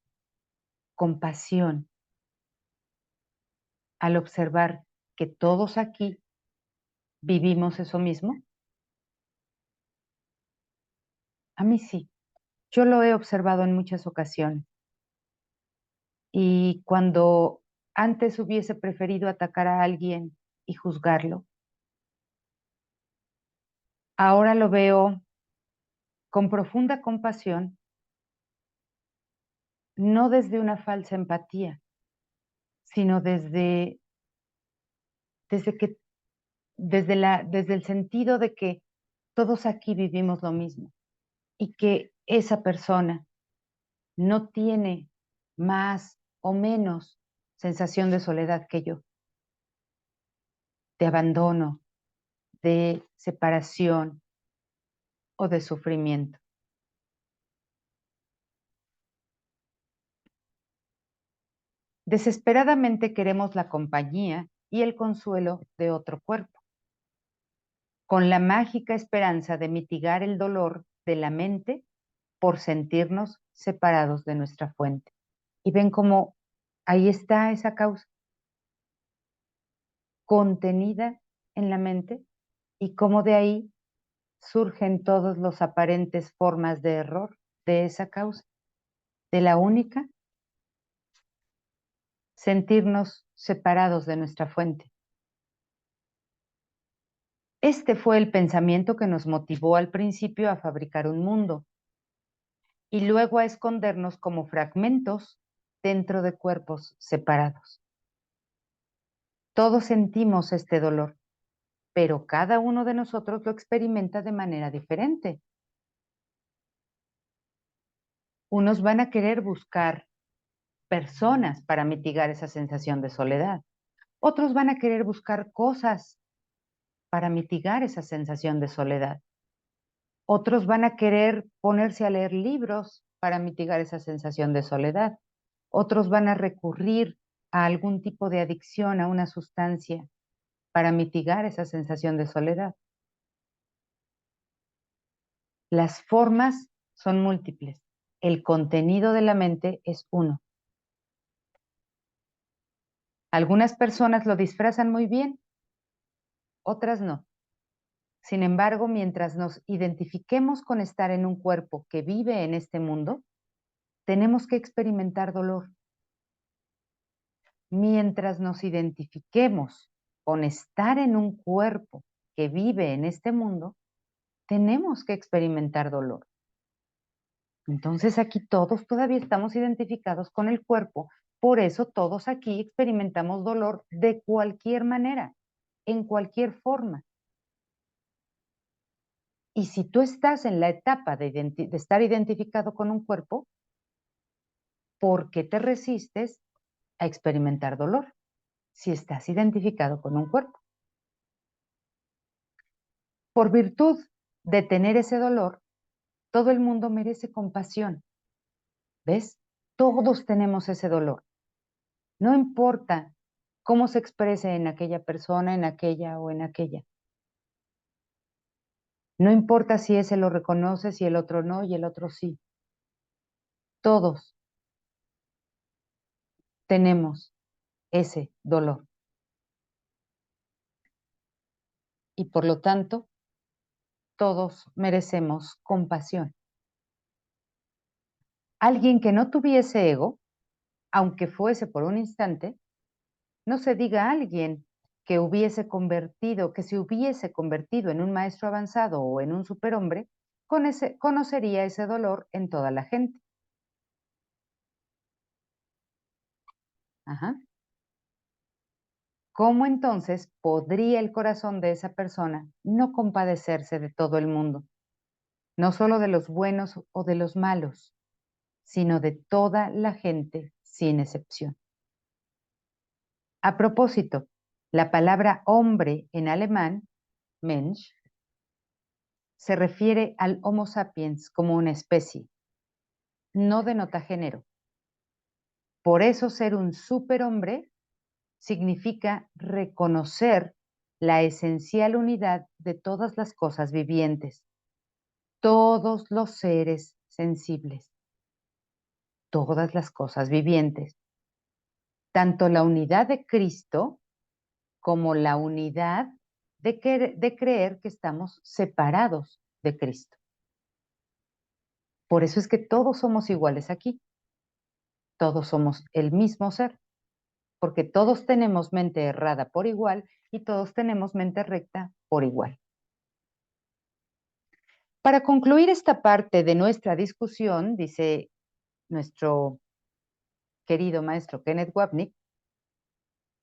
compasión al observar que todos aquí vivimos eso mismo. A mí sí. Yo lo he observado en muchas ocasiones. Y cuando antes hubiese preferido atacar a alguien y juzgarlo, ahora lo veo con profunda compasión, no desde una falsa empatía, sino desde que, desde el sentido de que todos aquí vivimos lo mismo y que esa persona no tiene más o menos sensación de soledad que yo, de abandono, de separación o de sufrimiento. Desesperadamente queremos la compañía y el consuelo de otro cuerpo, con la mágica esperanza de mitigar el dolor de la mente por sentirnos separados de nuestra fuente. Y ven cómo ahí está esa causa contenida en la mente y cómo de ahí surgen todos los aparentes formas de error de esa causa, de la única, sentirnos separados de nuestra fuente. Este fue el pensamiento que nos motivó al principio a fabricar un mundo y luego a escondernos como fragmentos dentro de cuerpos separados. Todos sentimos este dolor, pero cada uno de nosotros lo experimenta de manera diferente. Unos van a querer buscar personas para mitigar esa sensación de soledad. Otros van a querer buscar cosas para mitigar esa sensación de soledad. Otros van a querer ponerse a leer libros para mitigar esa sensación de soledad. Otros van a recurrir a algún tipo de adicción a una sustancia para mitigar esa sensación de soledad. Las formas son múltiples. El contenido de la mente es uno. Algunas personas lo disfrazan muy bien, otras no. Sin embargo, mientras nos identifiquemos con estar en un cuerpo que vive en este mundo, tenemos que experimentar dolor. Mientras nos identifiquemos con estar en un cuerpo que vive en este mundo, tenemos que experimentar dolor. Entonces aquí todos todavía estamos identificados con el cuerpo, por eso todos aquí experimentamos dolor de cualquier manera, en cualquier forma. Y si tú estás en la etapa de estar identificado con un cuerpo, ¿por qué te resistes a experimentar dolor si estás identificado con un cuerpo? Por virtud de tener ese dolor, todo el mundo merece compasión. ¿Ves? Todos tenemos ese dolor. No importa cómo se exprese en aquella persona, en aquella o en aquella. No importa si ese lo reconoce, si el otro no y el otro sí. Todos tenemos ese dolor. Y por lo tanto, todos merecemos compasión. Alguien que no tuviese ego, aunque fuese por un instante, no se diga a alguien que que se hubiese convertido en un maestro avanzado o en un superhombre, conocería ese dolor en toda la gente. Ajá. ¿Cómo entonces podría el corazón de esa persona no compadecerse de todo el mundo? No solo de los buenos o de los malos, sino de toda la gente sin excepción. A propósito, la palabra hombre en alemán, Mensch, se refiere al Homo sapiens como una especie, no denota género. Por eso ser un superhombre significa reconocer la esencial unidad de todas las cosas vivientes, todos los seres sensibles, todas las cosas vivientes, tanto la unidad de Cristo como la unidad de creer que estamos separados de Cristo. Por eso es que todos somos iguales aquí. Todos somos el mismo ser, porque todos tenemos mente errada por igual y todos tenemos mente recta por igual. Para concluir esta parte de nuestra discusión, dice nuestro querido maestro Kenneth Wapnick,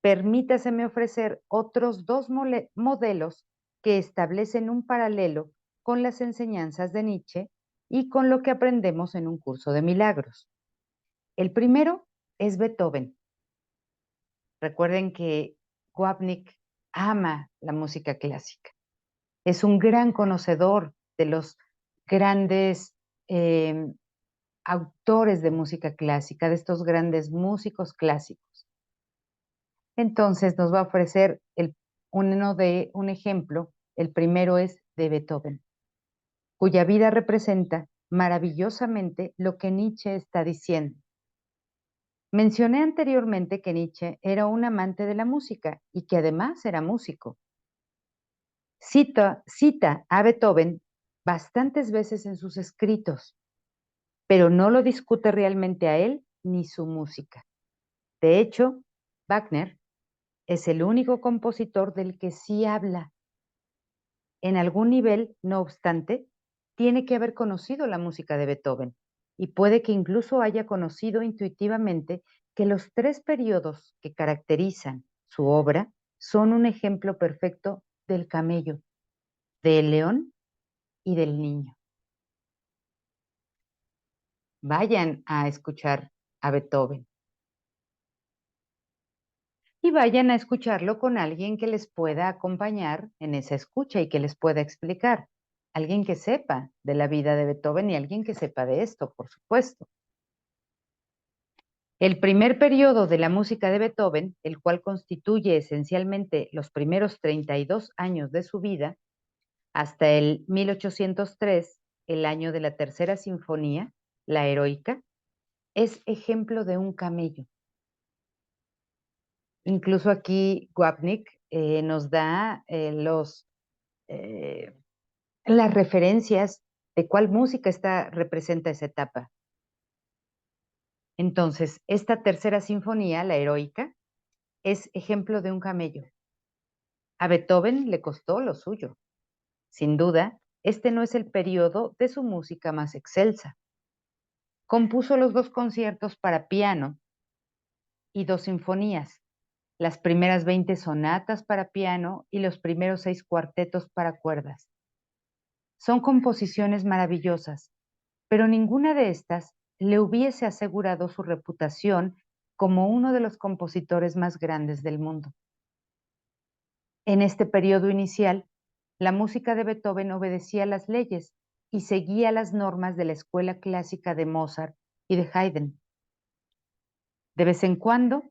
permítaseme ofrecer otros dos modelos que establecen un paralelo con las enseñanzas de Nietzsche y con lo que aprendemos en un curso de milagros. El primero es Beethoven. Recuerden que Wapnick ama la música clásica. Es un gran conocedor de los grandes autores de música clásica, de estos grandes músicos clásicos. Entonces nos va a ofrecer un ejemplo. El primero es de Beethoven, cuya vida representa maravillosamente lo que Nietzsche está diciendo. Mencioné anteriormente que Nietzsche era un amante de la música y que además era músico. Cita a Beethoven bastantes veces en sus escritos, pero no lo discute realmente a él ni su música. De hecho, Wagner es el único compositor del que sí habla. En algún nivel, no obstante, tiene que haber conocido la música de Beethoven y puede que incluso haya conocido intuitivamente que los tres periodos que caracterizan su obra son un ejemplo perfecto del camello, del león y del niño. Vayan a escuchar a Beethoven y vayan a escucharlo con alguien que les pueda acompañar en esa escucha y que les pueda explicar. Alguien que sepa de la vida de Beethoven y alguien que sepa de esto, por supuesto. El primer periodo de la música de Beethoven, el cual constituye esencialmente los primeros 32 años de su vida, hasta el 1803, el año de la tercera sinfonía, la heroica, es ejemplo de un camello. Incluso aquí Wapnick nos da las referencias de cuál música representa esa etapa. Entonces, esta tercera sinfonía, la heroica, es ejemplo de un camello. A Beethoven le costó lo suyo. Sin duda, este no es el periodo de su música más excelsa. Compuso los dos conciertos para piano y dos sinfonías, las primeras 20 sonatas para piano y los primeros 6 cuartetos para cuerdas. Son composiciones maravillosas, pero ninguna de estas le hubiese asegurado su reputación como uno de los compositores más grandes del mundo. En este periodo inicial, la música de Beethoven obedecía las leyes y seguía las normas de la escuela clásica de Mozart y de Haydn. De vez en cuando,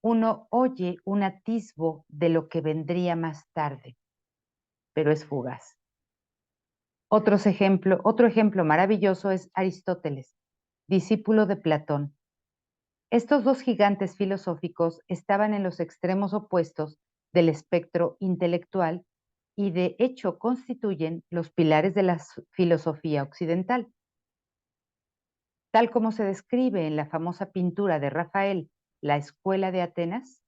uno oye un atisbo de lo que vendría más tarde, pero es fugaz. Otro ejemplo maravilloso es Aristóteles, discípulo de Platón. Estos dos gigantes filosóficos estaban en los extremos opuestos del espectro intelectual y de hecho constituyen los pilares de la filosofía occidental. Tal como se describe en la famosa pintura de Rafael, La Escuela de Atenas,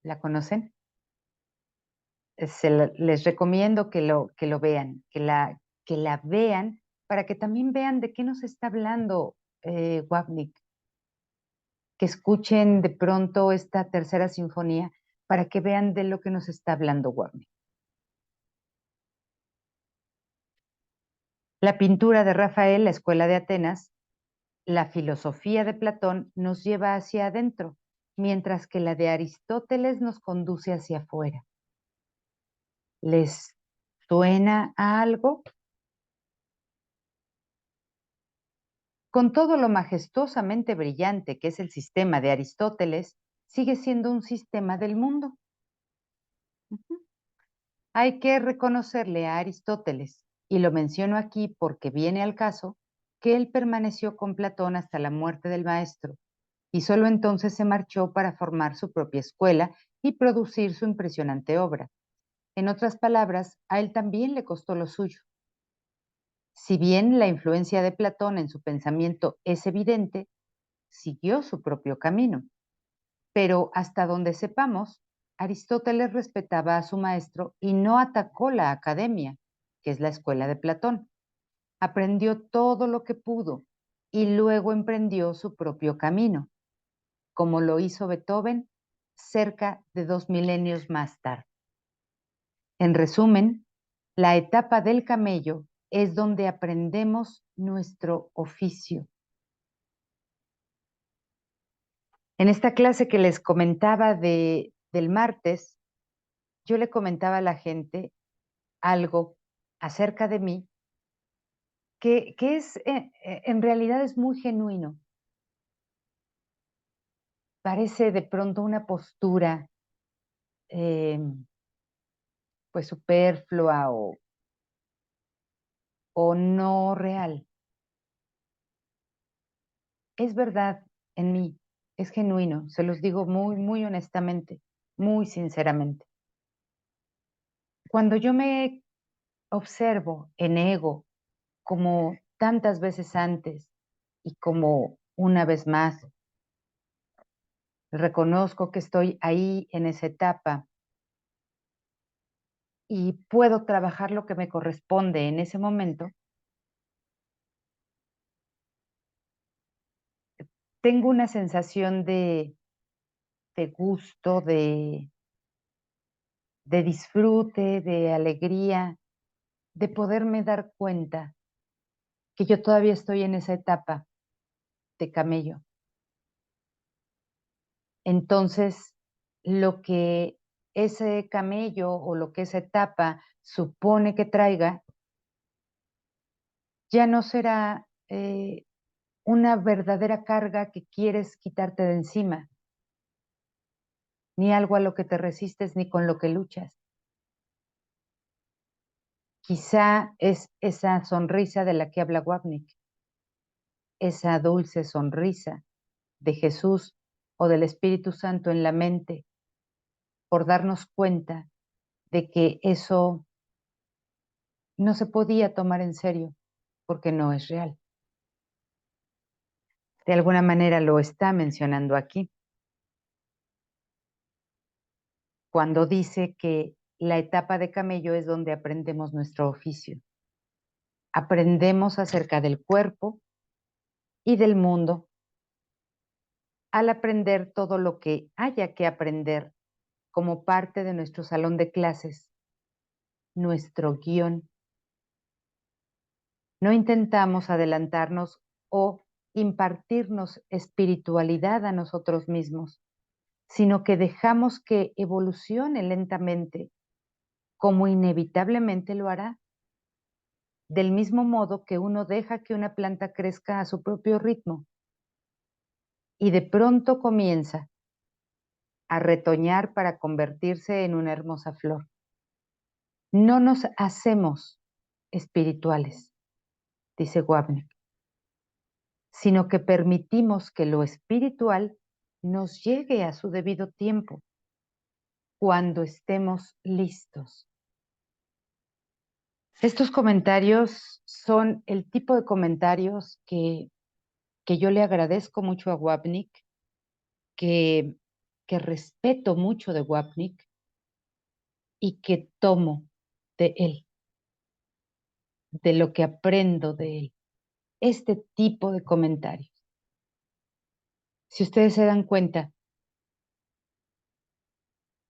¿la conocen? Les recomiendo que lo vean, que la vean para que también vean de qué nos está hablando Wapnick, que escuchen de pronto esta tercera sinfonía para que vean de lo que nos está hablando Wapnick. La pintura de Rafael, La Escuela de Atenas, la filosofía de Platón nos lleva hacia adentro, mientras que la de Aristóteles nos conduce hacia afuera. ¿Les suena a algo? Con todo lo majestuosamente brillante que es el sistema de Aristóteles, sigue siendo un sistema del mundo. Hay que reconocerle a Aristóteles, y lo menciono aquí porque viene al caso, que él permaneció con Platón hasta la muerte del maestro, y solo entonces se marchó para formar su propia escuela y producir su impresionante obra. En otras palabras, a él también le costó lo suyo. Si bien la influencia de Platón en su pensamiento es evidente, siguió su propio camino. Pero hasta donde sepamos, Aristóteles respetaba a su maestro y no atacó la academia, que es la escuela de Platón. Aprendió todo lo que pudo y luego emprendió su propio camino, como lo hizo Beethoven cerca de 2 milenios más tarde. En resumen, la etapa del camello es donde aprendemos nuestro oficio. En esta clase que les comentaba del martes, yo le comentaba a la gente algo acerca de mí que es, en realidad es muy genuino. Parece de pronto una postura pues superflua o no real. Es verdad en mí, es genuino, se los digo muy, muy honestamente, muy sinceramente. Cuando yo me observo en ego, como tantas veces antes y como una vez más, reconozco que estoy ahí en esa etapa y puedo trabajar lo que me corresponde en ese momento, tengo una sensación de gusto, de disfrute, de alegría, de poderme dar cuenta que yo todavía estoy en esa etapa de camello. Entonces, lo que ese camello o lo que esa etapa supone que traiga, ya no será una verdadera carga que quieres quitarte de encima, ni algo a lo que te resistes, ni con lo que luchas. Quizá es esa sonrisa de la que habla Wapnick, esa dulce sonrisa de Jesús o del Espíritu Santo en la mente, por darnos cuenta de que eso no se podía tomar en serio porque no es real. De alguna manera lo está mencionando aquí, cuando dice que la etapa de camello es donde aprendemos nuestro oficio. Aprendemos acerca del cuerpo y del mundo al aprender todo lo que haya que aprender como parte de nuestro salón de clases, nuestro guión. No intentamos adelantarnos o impartirnos espiritualidad a nosotros mismos, sino que dejamos que evolucione lentamente, como inevitablemente lo hará, del mismo modo que uno deja que una planta crezca a su propio ritmo y de pronto comienza a retoñar para convertirse en una hermosa flor. No nos hacemos espirituales, dice Wapnick, sino que permitimos que lo espiritual nos llegue a su debido tiempo, cuando estemos listos. Estos comentarios son el tipo de comentarios que yo le agradezco mucho a Wapnick, que, que respeto mucho de Wapnick y que tomo de él, de lo que aprendo de él. Este tipo de comentarios. Si ustedes se dan cuenta,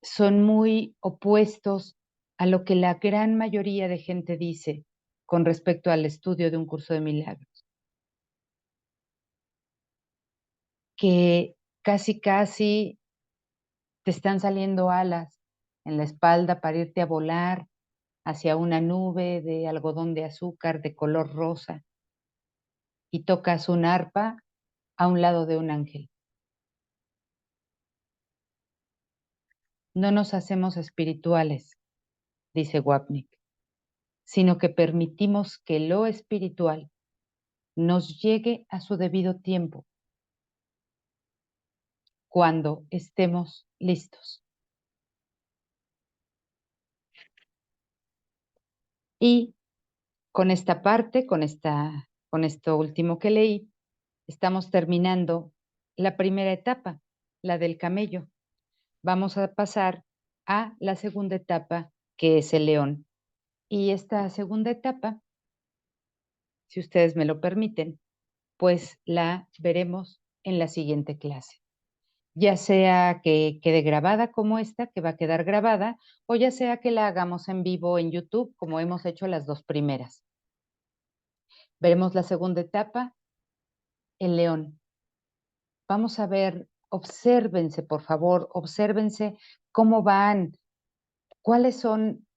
son muy opuestos a lo que la gran mayoría de gente dice con respecto al estudio de un curso de milagros. Que casi, casi te están saliendo alas en la espalda para irte a volar hacia una nube de algodón de azúcar de color rosa y tocas un arpa a un lado de un ángel. No nos hacemos espirituales, dice Wapnick, sino que permitimos que lo espiritual nos llegue a su debido tiempo, cuando estemos listos. Y Con esta parte, con esto último que leí, estamos terminando la primera etapa, la del camello. Vamos a pasar a la segunda etapa, que es el león. Y esta segunda etapa, si ustedes me lo permiten, pues la veremos en la siguiente clase. Ya sea que quede grabada como esta, que va a quedar grabada, o ya sea que la hagamos en vivo en YouTube, como hemos hecho las dos primeras. Veremos la segunda etapa, el león. Vamos a ver, obsérvense, por favor, obsérvense cómo van, cuáles son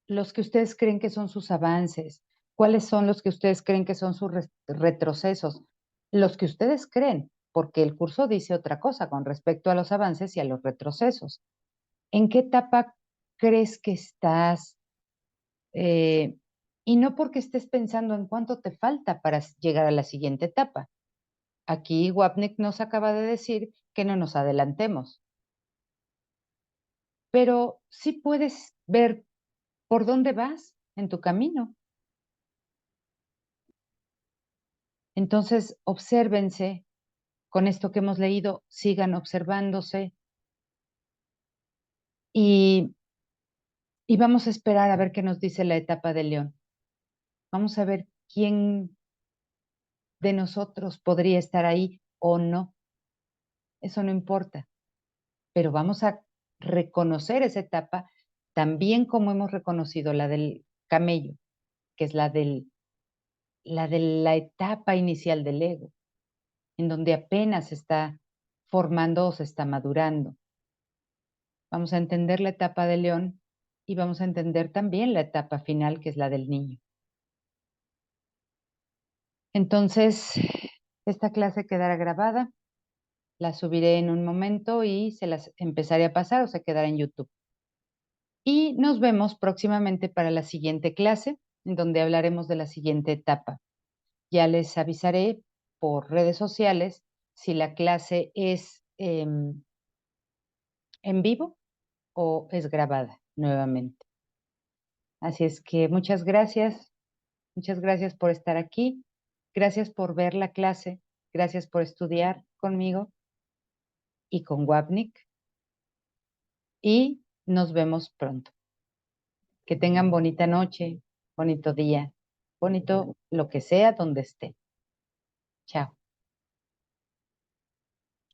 los que ustedes creen que son sus avances, cuáles son los que ustedes creen que son sus retrocesos, los que ustedes creen, porque el curso dice otra cosa con respecto a los avances y a los retrocesos. ¿En qué etapa crees que estás? Eh, y no porque estés pensando en cuánto te falta para llegar a la siguiente etapa. Aquí Wapnick nos acaba de decir que no nos adelantemos, pero sí puedes ver por dónde vas en tu camino. Entonces, obsérvense con esto que hemos leído, sigan observándose y, y vamos a esperar a ver qué nos dice la etapa de León. Vamos a ver quién de nosotros podría estar ahí o no. Eso no importa, pero vamos a reconocer esa etapa también como hemos reconocido la del camello, que es la etapa inicial del ego, en donde apenas se está formando o se está madurando. Vamos a entender la etapa del león y vamos a entender también la etapa final, que es la del niño. Entonces, esta clase quedará grabada, la subiré en un momento y se las empezaré a pasar o se quedará en YouTube. Y nos vemos próximamente para la siguiente clase, en donde hablaremos de la siguiente etapa. Ya les avisaré por redes sociales si la clase es en vivo o es grabada nuevamente. Así es que muchas gracias por estar aquí, gracias por ver la clase, gracias por estudiar conmigo y con Wapnick y nos vemos pronto. Que tengan bonita noche, bonito día, bonito lo que sea donde esté. Chao.